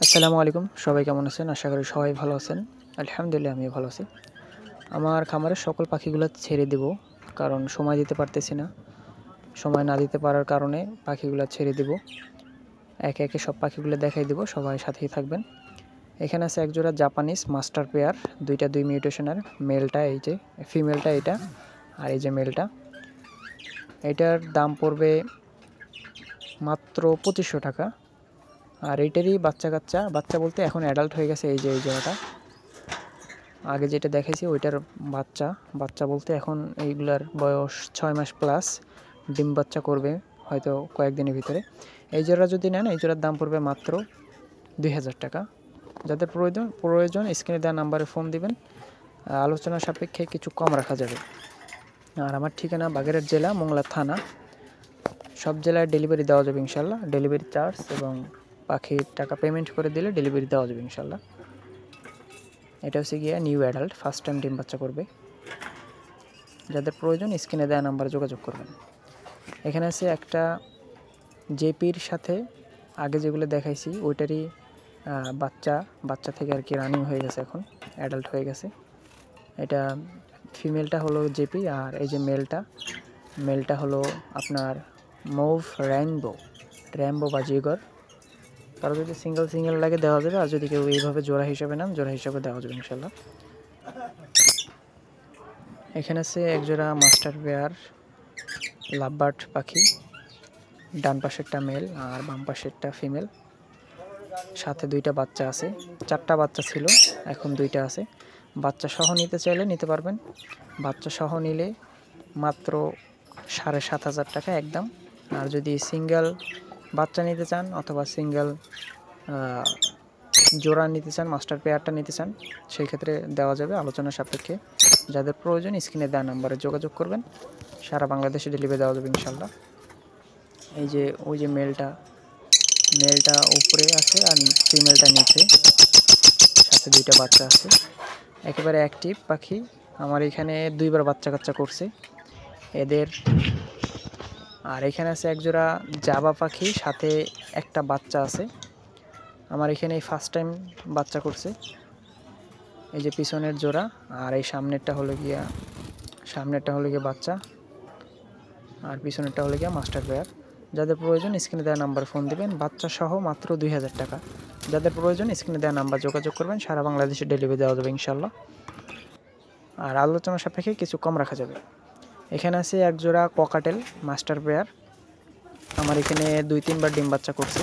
আসসালামু আলাইকুম, সবাই কেমন আছেন? আশা করি সবাই ভালো আছেন। আলহামদুলিল্লাহ আমিও ভালো আছি। আমার খামারের সকল পাখিগুলো ছেড়ে দেব, কারণ সময় দিতে পারতেছি না। সময় না দিতে পারার কারণে পাখিগুলো ছেড়ে দেব। একে একে সব পাখিগুলো দেখাই দেব, সবাই সাথেই থাকবেন। এখানে আছে একজোড়া জাপানিজ মাস্টার পেয়ার, দুইটা দুই মিউটেশনের। মেলটা এই যে, ফিমেলটা এটা, আর এই যে মেলটা। এটার দাম পড়বে মাত্র 2500 টাকা। আর এইটারই বাচ্চা বলতে এখন অ্যাডাল্ট হয়ে গেছে। এই যে এই জোড়াটা, আগে যেটা দেখাইছি ওইটার বাচ্চা বলতে এখন এইগুলার বয়স 6 মাস প্লাস। ডিম বাচ্চা করবে হয়তো কয়েকদিনের ভিতরে। এই জোড়া যদি নেন, এই জোড়ার দাম পড়বে মাত্র 2000 টাকা। যাদের প্রয়োজন স্ক্রিনে দেওয়া নাম্বারে ফোন দিবেন, আলোচনা সাপেক্ষে কিছু কম রাখা যাবে। আর আমার ঠিকানা বাগেরহাট জেলা, মোংলা থানা। সব জেলায় ডেলিভারি দেওয়া যাবে ইনশাল্লাহ। ডেলিভারি চার্জ এবং পাখির টাকা পেমেন্ট করে দিলে ডেলিভারি দেওয়া যাবে ইনশাল্লাহ। এটা হচ্ছে গিয়ে নিউ অ্যাডাল্ট, ফার্স্ট টাইম ডিম বাচ্চা করবে। যাদের প্রয়োজন স্ক্রিনে দেওয়া নাম্বারে যোগাযোগ করবেন। এখানে আছে একটা জেপির সাথে আগে যেগুলো দেখাইছি ওইটারই বাচ্চা থেকে আর কি রানিং হয়ে গেছে, এখন অ্যাডাল্ট হয়ে গেছে। এটা ফিমেলটা হলো জেপি, আর এই যে মেলটা হলো আপনার মৌভ র্যাম্বো বা জিগর। কারো যদি সিঙ্গেল লাগে দেওয়া যাবে, আর যদি কেউ এইভাবে জোড়া হিসাবে নেন, জোড়া হিসাবে দেওয়া যাবে ইনশাল্লাহ। এখানে আছে একজোড়া মাস্টার পেয়ার লাভবার্ড পাখি, ডান পাশেরটা মেল আর বাম পাশেরটা ফিমেল। সাথে দুইটা বাচ্চা আছে, 4টা বাচ্চা ছিল, এখন 2টা আছে। বাচ্চা সহ নিতে চাইলে নিতে পারবেন। বাচ্চা সহ নিলে মাত্র 7500 টাকা একদম। আর যদি সিঙ্গেল বাচ্চা নিতে চান অথবা সিঙ্গেল জোড়া নিতে চান, মাস্টার পেয়ারটা নিতে চান, সেই ক্ষেত্রে দেওয়া যাবে আলোচনা সাপেক্ষে। যাদের প্রয়োজন স্ক্রিনে দেওয়া নাম্বারে যোগাযোগ করবেন, সারা বাংলাদেশে ডেলিভারি দেওয়া যাবে ইনশাল্লাহ। এই যে ওই যে মেলটা উপরে আছে আর ফিমেলটা নিচে, সাথে 2টা বাচ্চা আছে। একেবারে অ্যাক্টিভ পাখি। আমার এখানে 2বার বাচ্চা করছে এদের। আর এখানে আছে একজোড়া জাবা পাখি, সাথে একটা বাচ্চা আছে। আমার এখানে ফার্স্ট টাইম বাচ্চা করছে। এই যে পিছনের জোড়া, আর এই সামনেরটা হলো গিয়া বাচ্চা, আর পিছনেরটা হলো গিয়া মাস্টার পেয়ার। যাদের প্রয়োজন স্ক্রিনে দেওয়া নাম্বার ফোন দিবেন, বাচ্চা সহ মাত্র 2000 টাকা। যাদের প্রয়োজন স্ক্রিনে দেওয়া নাম্বার যোগাযোগ করবেন, সারা বাংলাদেশে ডেলিভারি দেওয়া যাবে ইনশাল্লাহ। আর আলোচনা সাপেক্ষে কিছু কম রাখা যাবে। এখানে আছে একজোড়া ককাটেল মাস্টার পেয়ার। আমার এখানে 2-3বার ডিম বাচ্চা করছে।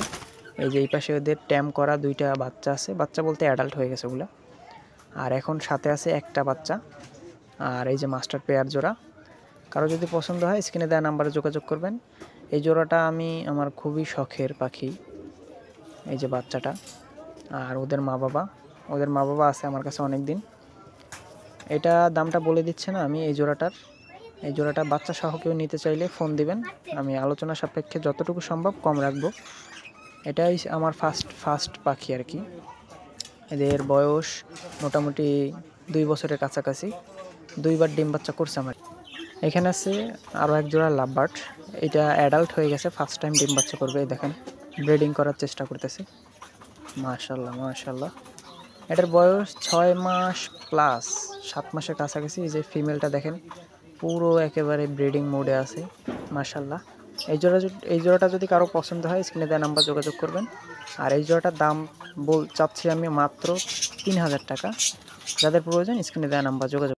এই যে এই পাশে ওদের ট্যাম করা 2টা বাচ্চা আছে, বাচ্চা বলতে অ্যাডাল্ট হয়ে গেছে ওগুলা। আর এখন সাথে আছে একটা বাচ্চা। আর এই যে মাস্টার পেয়ার জোড়া, কারো যদি পছন্দ হয় স্ক্রিনে দেওয়া নাম্বারে যোগাযোগ করবেন। এই জোড়াটা আমার খুবই শখের পাখি, এই যে বাচ্চাটা। আর ওদের মা বাবা আছে আমার কাছে অনেক দিন। এটা দামটা বলে দিচ্ছে না আমি। এই জোড়াটা বাচ্চা সহ কেউ নিতে চাইলে ফোন দিবেন, আমি আলোচনা সাপেক্ষে যতটুকু সম্ভব কম রাখবো। এটাই আমার ফার্স্ট পাখি আর কি। এদের বয়স মোটামুটি 2 বছরের কাছাকাছি। 2বার ডিম বাচ্চা করছে আমার। এখানে আছে আরও এক জোড়া লাভবার্ড। এটা অ্যাডাল্ট হয়ে গেছে, ফার্স্ট টাইম ডিম বাচ্চা করবে। দেখেন ব্রিডিং করার চেষ্টা করতেছে। মাশাল্লাহ। এটার বয়স 6 মাস প্লাস, 7 মাসের কাছাকাছি। এই যে ফিমেলটা দেখেন, পুরো একেবারে ব্রিডিং মোডে আছে। মাশাল্লাহ। এই জোড়াটা যদি কারো পছন্দ হয় স্ক্রিনে দেওয়া নাম্বার যোগাযোগ করবেন। আর এই জোড়াটার দাম চাচ্ছি আমি মাত্র 3000 টাকা। যাদের প্রয়োজন স্ক্রিনে দেওয়া নাম্বার যোগাযোগ